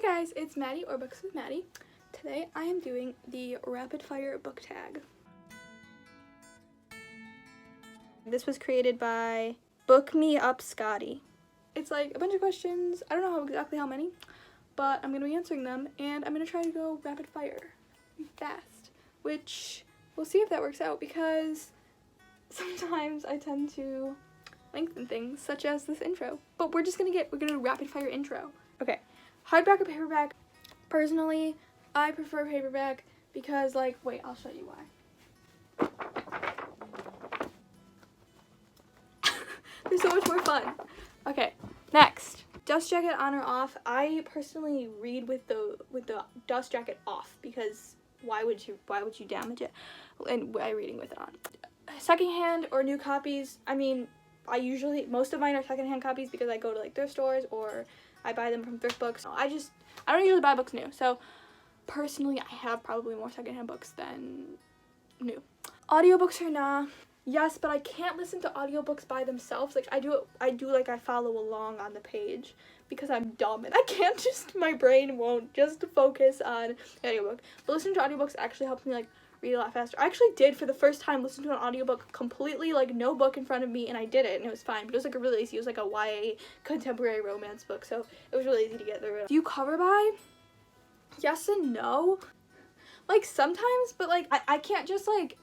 guys, it's Maddie or Books with Maddie. Today I am doing the rapid fire book tag. This was created by bookmeupscottys. It's like a bunch of questions. I don't know exactly how many, but I'm going to be answering them, and I'm going to try to go rapid fire fast, which we'll see if that works out, because sometimes I tend to lengthen things, such as this intro. But we're gonna do rapid fire intro. Okay, hardback or paperback? Personally, I prefer paperback because, like, wait, I'll show you why. They're so much more fun. Okay, next, dust jacket on or off? I personally read with the dust jacket off, because why would you damage it and by reading with it on? Secondhand or new copies? I mean, most of mine are secondhand copies because I go to like thrift stores or I buy them from thrift books. I don't usually buy books new. So personally, I have probably more secondhand books than new. Audiobooks or nah? Yes, but I can't listen to audiobooks by themselves. Like I follow along on the page because I'm dumb and my brain won't just focus on the audiobook. But listening to audiobooks actually helps me like read a lot faster. I actually did for the first time listen to an audiobook completely, like no book in front of me, and I did it and it was fine. But it was like a really easy, it was like a YA contemporary romance book, so it was really easy to get through. Do you cover buy? Yes and no. Like sometimes, but like I can't just like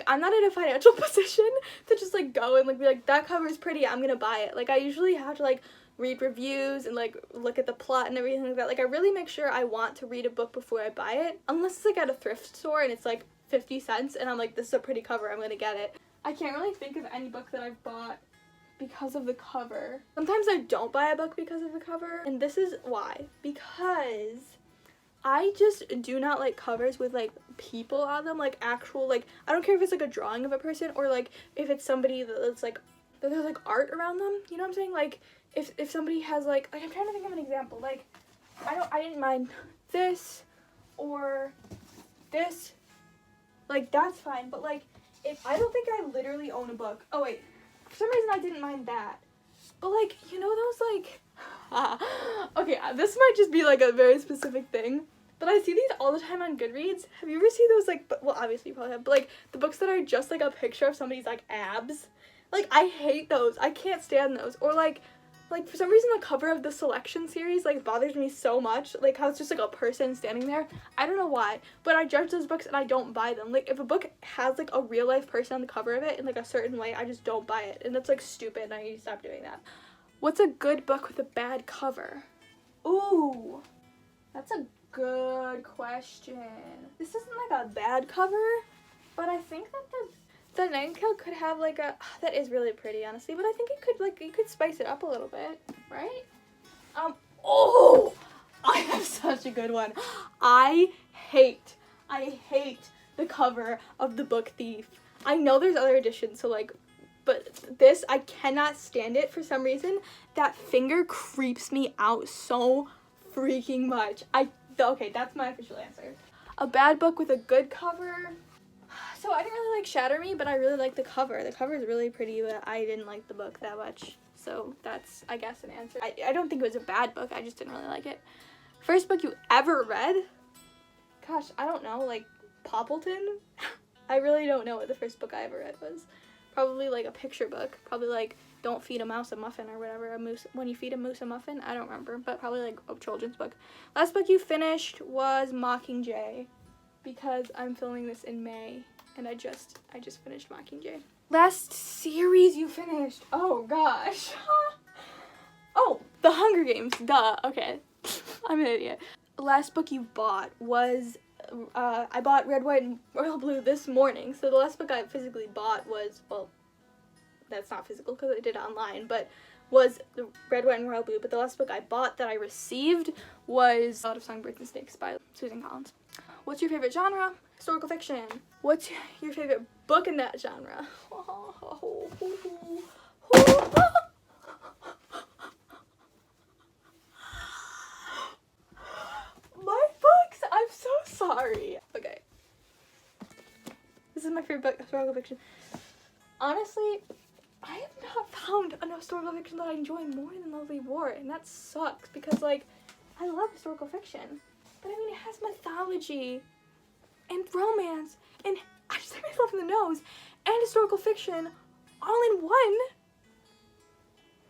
I'm not in a financial position to just like go and like be like, that cover is pretty, I'm gonna buy it. Like I usually have to like read reviews and like look at the plot and everything like that. Like I really make sure I want to read a book before I buy it, unless it's like at a thrift store and it's like 50 cents and I'm like, this is a pretty cover, I'm gonna get it. I can't really think of any book that I've bought because of the cover. Sometimes I don't buy a book because of the cover, and this is why. Because I just do not like covers with like people on them, like actual, like I don't care if it's like a drawing of a person or like if it's somebody that's like that there's like art around them, you know what I'm saying? Like if somebody has like I'm trying to think of an example. Like I didn't mind this or this, like that's fine, but like if I don't think I literally own a book. Oh wait, for some reason I didn't mind that, but like, you know those like okay, this might just be like a very specific thing, but I see these all the time on Goodreads. Have you ever seen those, like, well, obviously you probably have, but like the books that are just like a picture of somebody's like abs? Like I hate those. I can't stand those. Or like for some reason the cover of the Selection series like bothers me so much, like how it's just like a person standing there. I don't know why, but I judge those books and I don't buy them. Like if a book has like a real life person on the cover of it in like a certain way, I just don't buy it, and that's like stupid and I need to stop doing that. What's a good book with a bad cover? Ooh, that's a good question. This isn't like a bad cover, but I think that the Nightingale could have like a, that is really pretty honestly, but I think it could like, you could spice it up a little bit, right? Oh, I have such a good one. I hate the cover of The Book Thief. I know there's other editions, so like, but this, I cannot stand it for some reason. That finger creeps me out so freaking much. Okay, that's my official answer. A bad book with a good cover. So I didn't really like Shatter Me, but I really like the cover. The cover is really pretty, but I didn't like the book that much. So that's, I guess, an answer. I don't think it was a bad book. I just didn't really like it. First book you ever read? Gosh, I don't know. Like, Poppleton? I really don't know what the first book I ever read was. Probably like a picture book. Probably like Don't Feed a Mouse a Muffin or whatever. When You Feed a Moose a Muffin? I don't remember, but probably like a children's book. Last book you finished was Mockingjay, because I'm filming this in May and I just finished Mockingjay. Last series you finished? Oh gosh. Oh, The Hunger Games. Duh. Okay. I'm an idiot. Last book you bought was I bought Red, White, and Royal Blue this morning. So the last book I physically bought was, well, that's not physical because I did it online, but was the Red, White, and Royal Blue. But the last book I bought that I received was A Lot of Songbirds and Snakes by Susan Collins. What's your favorite genre? Historical fiction. What's your favorite book in that genre? My books? I'm so sorry. Okay. This is my favorite book, historical fiction. Honestly, I have not found a historical fiction that I enjoy more than Lovely War, and that sucks because, like, I love historical fiction. But I mean, it has mythology and romance and I just hit myself in the nose and historical fiction all in one.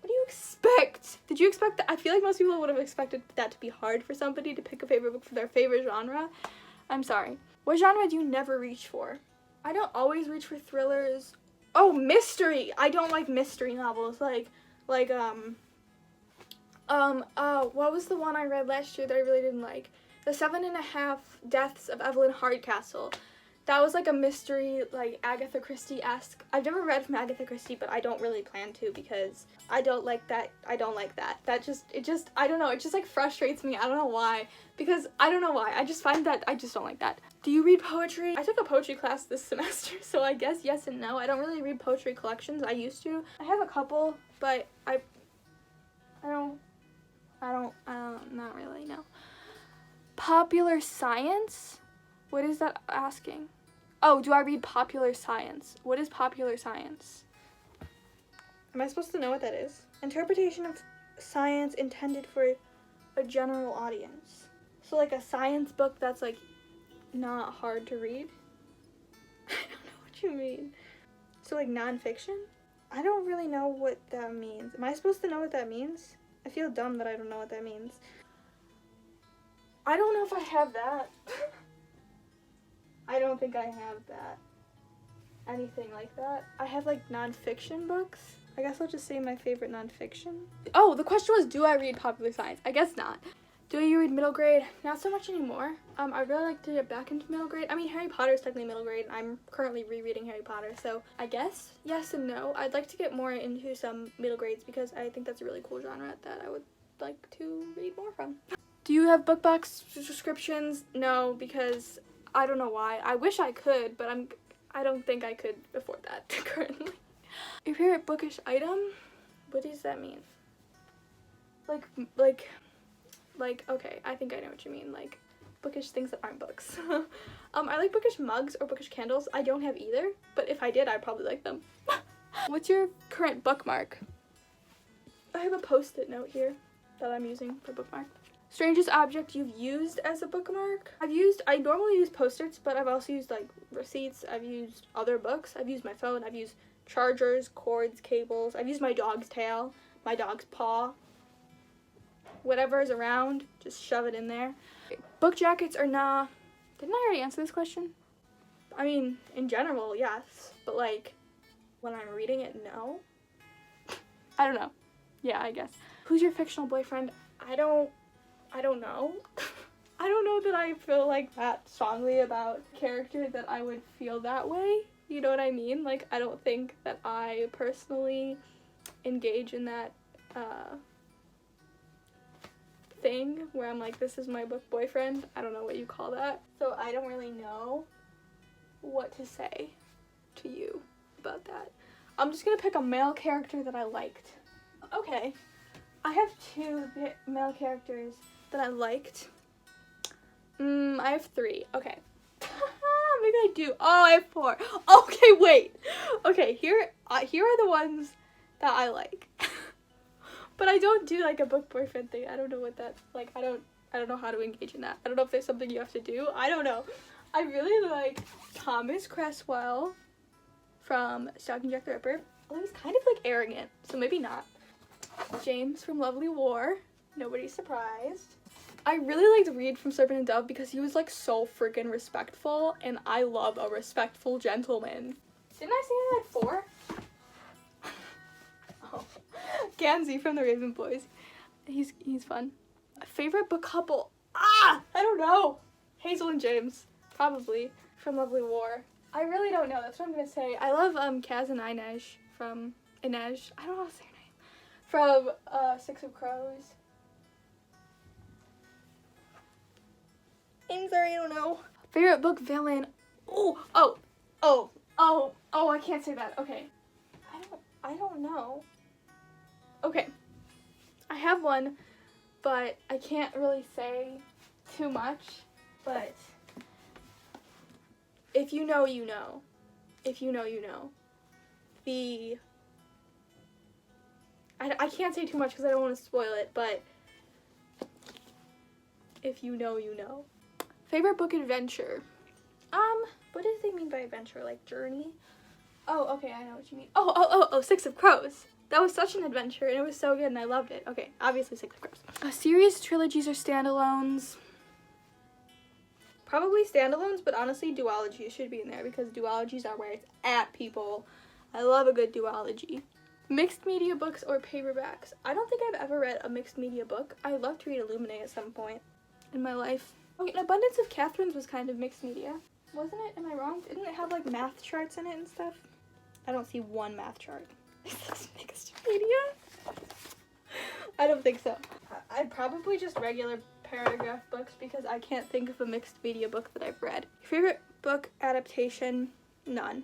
What do you expect? Did you expect that? I feel like most people would have expected that to be hard for somebody to pick a favorite book for their favorite genre. I'm sorry. What genre do you never reach for? I don't always reach for thrillers. Oh, mystery! I don't like mystery novels. What was the one I read last year that I really didn't like? The 7.5 Deaths of Evelyn Hardcastle. That was like a mystery, like Agatha Christie-esque. I've never read from Agatha Christie, but I don't really plan to because I don't like that. I don't like that. I don't know, it just like frustrates me. I don't know why. Because I don't know why. I just find that I just don't like that. Do you read poetry? I took a poetry class this semester, so I guess yes and no. I don't really read poetry collections. I used to. I have a couple, but I don't, not really, no. Popular science? What is that asking? Oh, do I read popular science? What is popular science? Am I supposed to know what that is? Interpretation of science intended for a general audience. So like a science book that's like not hard to read? I don't know what you mean. So like nonfiction? I don't really know what that means. Am I supposed to know what that means? I feel dumb that I don't know what that means. I don't know if I have that. I don't think I have that. Anything like that. I have like nonfiction books. I guess I'll just say my favorite nonfiction. Oh, the question was, do I read popular science? I guess not. Do you read middle grade? Not so much anymore. I really like to get back into middle grade. I mean, Harry Potter is technically middle grade. I'm currently rereading Harry Potter, so I guess yes and no. I'd like to get more into some middle grades because I think that's a really cool genre that I would like to read more from. Do you have book box subscriptions? No, because I don't know why. I wish I could, but I don't think I could afford that currently. Your favorite bookish item? What does that mean? Like, okay, I think I know what you mean. Like, bookish things that aren't books. I like bookish mugs or bookish candles. I don't have either, but if I did, I'd probably like them. What's your current bookmark? I have a post-it note here that I'm using for bookmark. Strangest object you've used as a bookmark? I normally use post-its, but I've also used like receipts, I've used other books, I've used my phone, I've used chargers, cords, cables, I've used my dog's tail, my dog's paw. Whatever is around, just shove it in there. Book jackets or nah? Didn't I already answer this question? I mean, in general, yes, but like, when I'm reading it, no. I don't know. Yeah, I guess. Who's your fictional boyfriend? I don't know. I don't know that I feel like that strongly about character that I would feel that way. You know what I mean? Like, I don't think that I personally engage in that thing where I'm like, this is my book boyfriend. I don't know what you call that. So I don't really know what to say to you about that. I'm just gonna pick a male character that I liked. Okay. I have 2 male characters that I liked. I have 3. Okay. Maybe I do. Oh, I have 4. Okay, wait. Okay, here are the ones that I like. But I don't do like a book boyfriend thing. I don't know what that, like, I don't know how to engage in that. I don't know if there's something you have to do. I don't know. I really like Thomas Cresswell from Stalking Jack the Ripper. Although he's kind of like arrogant, so maybe not. James from Lovely War. Nobody's surprised. I really liked Reed from Serpent and Dove because he was like so freaking respectful, and I love a respectful gentleman. Didn't I say I had 4? Oh. Gansey from The Raven Boys. He's fun. Favorite book couple? I don't know. Hazel and James, probably, from Lovely War. I really don't know. That's what I'm gonna say. I love Kaz and Inej from Inej. I don't know how to say her name. From 6 of Crows. I'm sorry, I don't know. Favorite book villain? Oh, I can't say that. Okay. I don't know. Okay. I have one, but I can't really say too much. But if you know, you know. If you know, you know. I can't say too much because I don't want to spoil it, but If you know, you know. Favorite book adventure? What does they mean by adventure? Like journey? Oh, okay, I know what you mean. Oh, Six of Crows. That was such an adventure, and it was so good, and I loved it. Okay, obviously Six of Crows. Series, trilogies, or standalones? Probably standalones, but honestly, duologies should be in there, because duologies are where it's at, people. I love a good duology. Mixed media books or paperbacks? I don't think I've ever read a mixed media book. I'd love to read Illuminate at some point in my life. Okay, An Abundance of Catherines was kind of mixed media. Wasn't it? Am I wrong? Didn't it have like math charts in it and stuff? I don't see one math chart. Is this mixed media? I don't think so. I'd probably just regular paragraph books because I can't think of a mixed media book that I've read. Favorite book adaptation? None.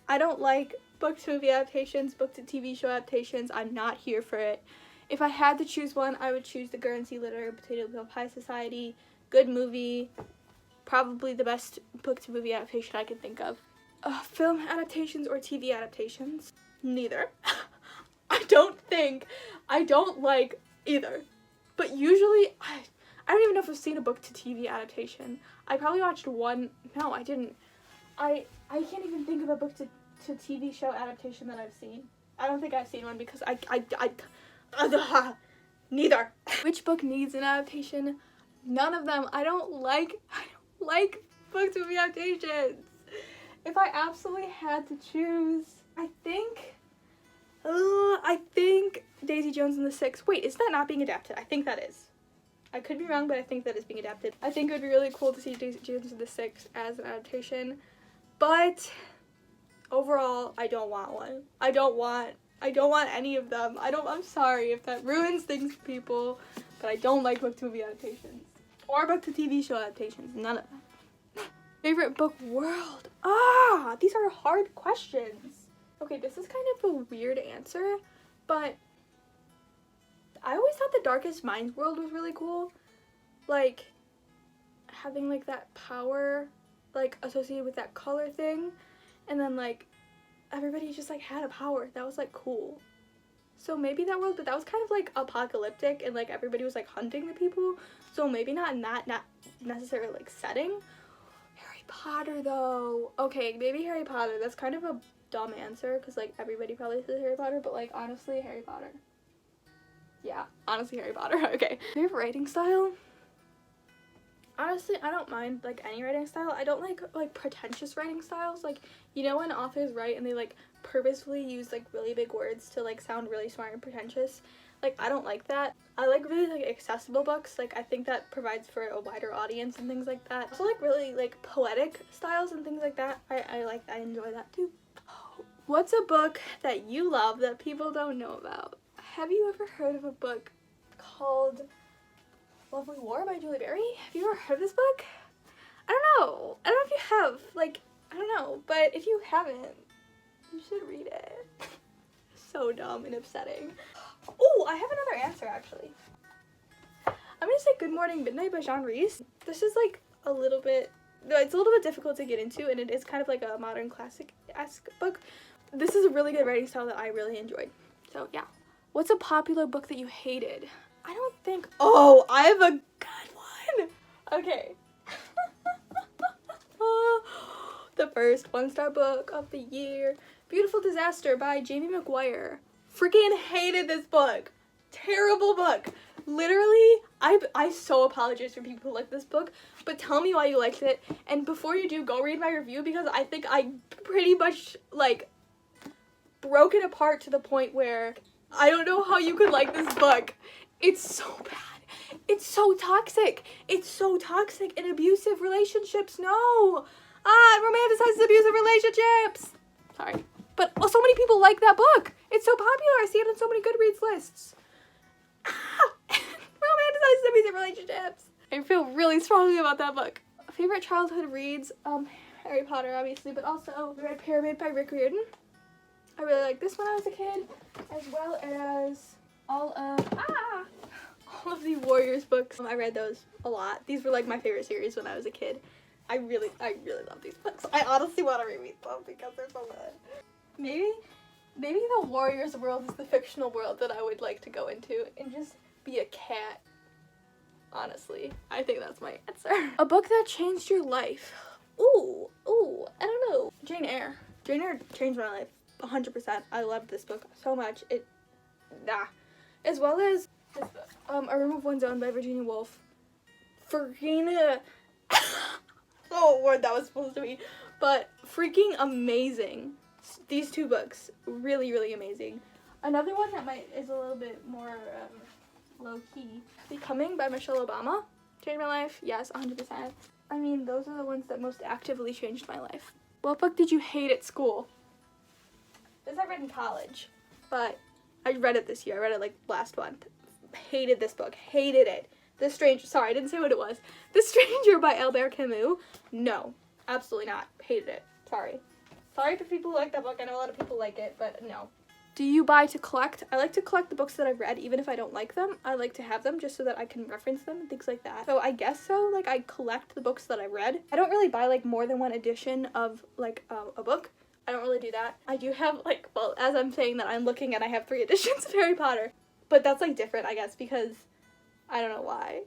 I don't like book to movie adaptations, book to TV show adaptations. I'm not here for it. If I had to choose one, I would choose the Guernsey Literary Potato Peel Pie Society. Good movie. Probably the best book to movie adaptation I can think of. Film adaptations or TV adaptations? Neither. I don't like either. But usually, I don't even know if I've seen a book to TV adaptation. I probably watched one. No, I didn't. I can't even think of a book to TV show adaptation that I've seen. I don't think I've seen one because neither. Which book needs an adaptation? None of them. I don't like book to movie adaptations. If I absolutely had to choose, I think Daisy Jones and the Six. Wait, is that not being adapted? I think that is. I could be wrong, but I think that is being adapted. I think it would be really cool to see Daisy Jones and the Six as an adaptation, but overall, I don't want one. I don't want any of them. I'm sorry if that ruins things for people, but I don't like book to movie adaptations. Or book to TV show adaptations. None of them. Favorite book world? These are hard questions. Okay, this is kind of a weird answer, but I always thought the Darkest Minds world was really cool. Like, having, like, that power, like, associated with that color thing. And then, like, everybody just, like, had a power. That was, like, cool. So maybe that world, but that was kind of, like, apocalyptic, and, like, everybody was, like, hunting the people. So maybe not in that, not necessarily, like, setting. Harry Potter, though. Okay, maybe Harry Potter. That's kind of a dumb answer, because, like, everybody probably says Harry Potter, but, like, honestly, Harry Potter. Yeah, honestly, Harry Potter. Okay. Favorite writing style? Honestly, I don't mind, like, any writing style. I don't like pretentious writing styles. Like, you know when authors write and they, like, purposefully use, like, really big words to, like, sound really smart and pretentious? Like, I don't like that. I like really, like, accessible books. Like, I think that provides for a wider audience and things like that. Also, like, really, like, poetic styles and things like that. I enjoy that, too. What's a book that you love that people don't know about? Have you ever heard of a book called Lovely War by Julie Berry? Have you ever heard of this book? I don't know. I don't know if you have. Like, I don't know. But if you haven't, you should read it. So dumb and upsetting. Oh, I have another answer, actually. I'm gonna say Good Morning Midnight by Jean Rhys. This is, like, it's a little bit difficult to get into, and it is kind of like a modern classic-esque book. This is a really good writing style that I really enjoyed. So, yeah. What's a popular book that you hated? I don't think... Oh, I have a good one! Okay. The first 1-star book of the year. Beautiful Disaster by Jamie McGuire. Freaking hated this book. Terrible book. Literally, I so apologize for people who like this book, but tell me why you liked it. And before you do, go read my review, because I think I pretty much, like, broke it apart to the point where I don't know how you could like this book. It's so bad. It's so toxic. It's so toxic in abusive relationships. No. It romanticizes abusive relationships. Sorry. But so many people like that book. It's so popular. I see it on so many Goodreads lists. Romanticizes abusive relationships. I feel really strongly about that book. Favorite childhood reads? Harry Potter, obviously, but also Red Pyramid by Rick Riordan. I really liked this when I was a kid, as well as all of the Warriors books. I read those a lot. These were, like, my favorite series when I was a kid. I really love these books. I honestly want to reread them because they're so good. Maybe the Warriors world is the fictional world that I would like to go into and just be a cat. honestly. I think that's my answer. A book that changed your life. Ooh, I don't know. Jane Eyre. Jane Eyre changed my life 100%. I loved this book so much. As well as this book, A Room of One's Own by Virginia Woolf. Freaking oh, word that was supposed to be. But freaking amazing. These two books, really, really amazing. Another one that is a little bit more low-key. Becoming by Michelle Obama. Changed my life? Yes, 100%. I mean, those are the ones that most actively changed my life. What book did you hate at school? This I read in college, but I read it this year. I read it like last month. Hated this book. Hated it. Sorry, I didn't say what it was. The Stranger by Albert Camus. No, absolutely not. Hated it. Sorry. Sorry to people who like that book. I know a lot of people like it, but no. Do you buy to collect? I like to collect the books that I've read, even if I don't like them. I like to have them just so that I can reference them and things like that. So I guess so, like, I collect the books that I read. I don't really buy, like, more than one edition of, like, a book. I don't really do that. I do have, like, well, as I'm saying that, I'm looking and I have 3 editions of Harry Potter. But that's, like, different, I guess, because I don't know why.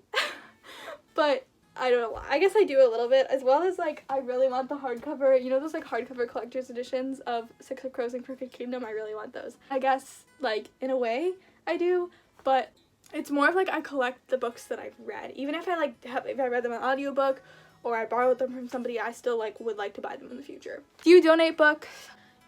But I don't know why. I guess I do a little bit, as well as, like, I really want the hardcover, you know those, like, hardcover collector's editions of Six of Crows and Crooked Kingdom? I really want those. I guess, like, in a way, I do, but it's more of, like, I collect the books that I've read. Even if I, like, if I read them on audiobook, or I borrowed them from somebody, I still, like, would like to buy them in the future. Do you donate books?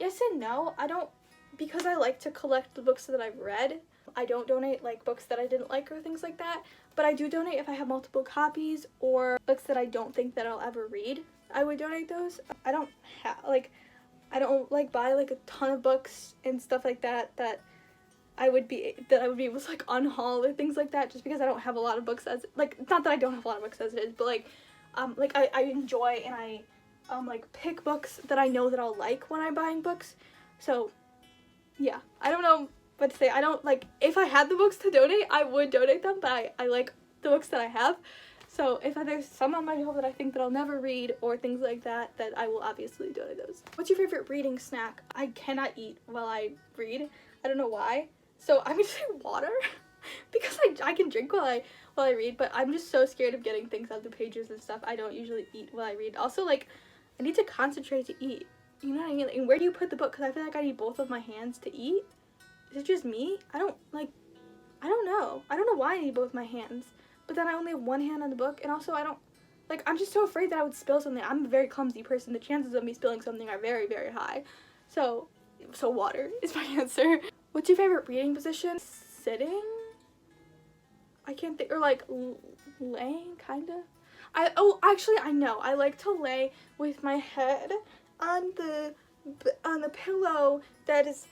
Yes and no. I don't, because I like to collect the books that I've read. I don't donate, like, books that I didn't like or things like that, but I do donate if I have multiple copies or books that I don't think that I'll ever read. I would donate those. I don't buy, like, a ton of books and stuff like that I would be able to, like, unhaul or things like that, just because I don't have a lot of books as, like, not that I don't have a lot of books as it is, but, like, I enjoy and I, like, pick books that I know that I'll like when I'm buying books. So, yeah. I don't know what to say. I don't, like, if I had the books to donate, I would donate them, but I like the books that I have. So, if there's some on my shelf that I think that I'll never read or things like that, that I will obviously donate those. What's your favorite reading snack? I cannot eat while I read. I don't know why. So, I'm gonna say water. Because I can drink while I read, but I'm just so scared of getting things out the pages and stuff. I don't usually eat while I read. Also, like, I need to concentrate to eat. You know what I mean? Like, and where do you put the book? Because I feel like I need both of my hands to eat. Is it just me? I don't know. I don't know why I need both my hands. But then I only have one hand on the book, and also I'm just so afraid that I would spill something. I'm a very clumsy person. The chances of me spilling something are very, very high. So water is my answer. What's your favorite reading position? Sitting? I can't think, or like laying, kinda. Actually, I know. I like to lay with my head on the pillow that is,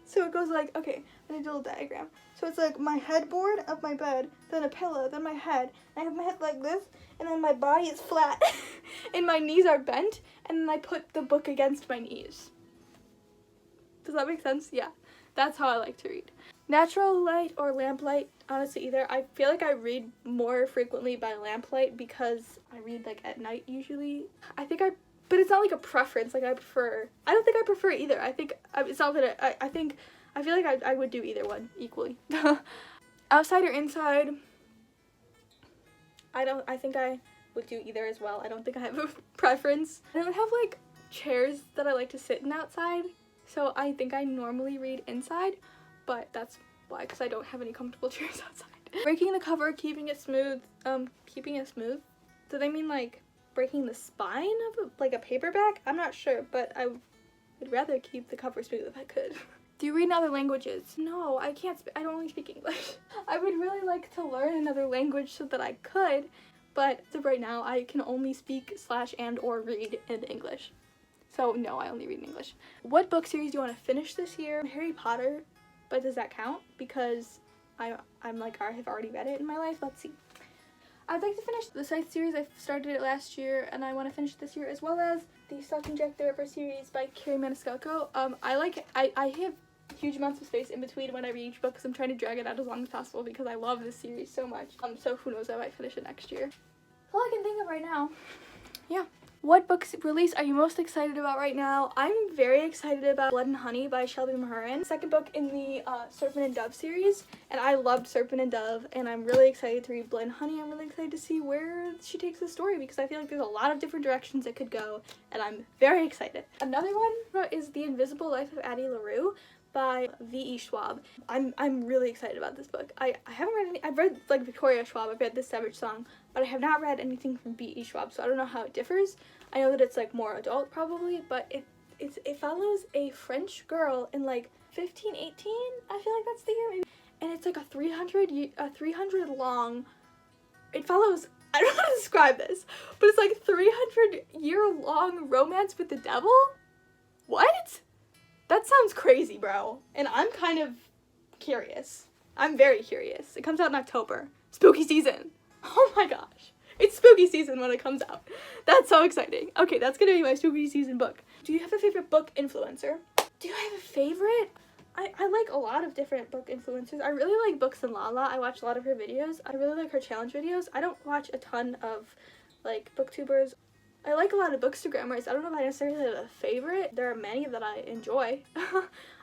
so it goes like, okay, I need a little diagram. So it's like my headboard of my bed, then a pillow, then my head. I have my head like this, and then my body is flat, and my knees are bent, and then I put the book against my knees. Does that make sense? Yeah. That's how I like to read. Natural light or lamplight, honestly either. I feel like I read more frequently by lamplight because I read, like, at night usually. But it's not like a preference, like I don't think I prefer either. I feel like I would do either one equally. Outside or inside, I think I would do either as well. I don't think I have a preference. I don't have, like, chairs that I like to sit in outside, so I think I normally read inside, but that's why, because I don't have any comfortable chairs outside. Breaking the cover, keeping it smooth. Do they mean, like, breaking the spine of like a paperback? I'm not sure, but I would rather keep the cover smooth if I could. Do you read in other languages? No, I can't. I don't only speak English. I would really like to learn another language so that I could, but as of right now, I can only speak /and/or read in English. So no, I only read in English. What book series do you want to finish this year? Harry Potter, but does that count? Because I have already read it in my life. Let's see. I'd like to finish the Scythe series. I started it last year, and I want to finish it this year, as well as the Stalking Jack the Ripper series by Carrie Maniscalco. I have huge amounts of space in between when I read each book, because I'm trying to drag it out as long as possible because I love this series so much. So who knows, I might finish it next year. That's all I can think of right now. yeah. What books release are you most excited about right now? I'm very excited about Blood and Honey by Shelby Mahurin, second book in the Serpent and Dove series, and I loved Serpent and Dove, and I'm really excited to read Blood and Honey. I'm really excited to see where she takes the story, because I feel like there's a lot of different directions it could go, and I'm very excited. Another one is The Invisible Life of Addie LaRue by V.E. Schwab. I'm really excited about this book. I haven't read any, I've read like Victoria Schwab, I've read The Savage Song, but I have not read anything from V.E. Schwab, so I don't know how it differs. I know that it's like more adult probably, but it follows a French girl in like 1518, I feel like that's the year maybe. And it's like a 300 long, it follows, I don't know how to describe this, but it's like 300-year long romance with the devil? What? That sounds crazy, bro. And I'm kind of curious. I'm very curious. It comes out in October. Spooky season. Oh my gosh. It's spooky season when it comes out. That's so exciting. Okay, that's gonna be my spooky season book. Do you have a favorite book influencer? Do I have a favorite? I like a lot of different book influencers. I really like Books and Lala. I watch a lot of her videos. I really like her challenge videos. I don't watch a ton of like booktubers. I like a lot of bookstagrammers. I don't know if I necessarily have a favorite. There are many that I enjoy.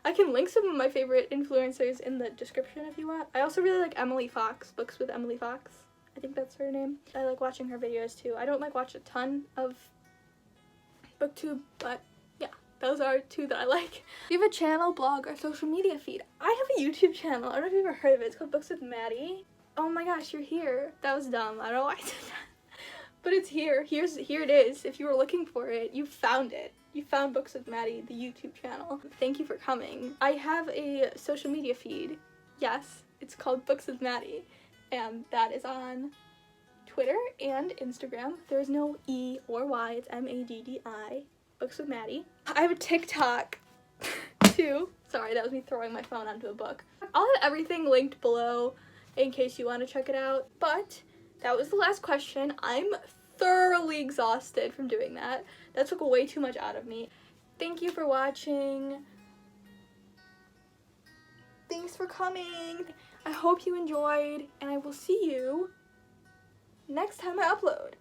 I can link some of my favorite influencers in the description if you want. I also really like Emily Fox, Books with Emily Fox. I think that's her name. I like watching her videos too. I don't like watch a ton of booktube, but yeah, those are two that I like. Do you have a channel, blog, or social media feed? I have a YouTube channel. I don't know if you've ever heard of it. It's called Books with Maddie. Oh my gosh, you're here. That was dumb. I don't know why I said that. But it's here. Here it is. If you were looking for it, you found it. You found Books with Maddie, the YouTube channel. Thank you for coming. I have a social media feed. Yes, it's called Books with Maddie. And that is on Twitter and Instagram. There's no E or Y. It's M-A-D-D-I. Books with Maddie. I have a TikTok too. Sorry, that was me throwing my phone onto a book. I'll have everything linked below in case you want to check it out. But that was the last question. I'm thoroughly exhausted from doing that. That took way too much out of me. Thank you for watching. Thanks for coming. I hope you enjoyed, and I will see you next time I upload.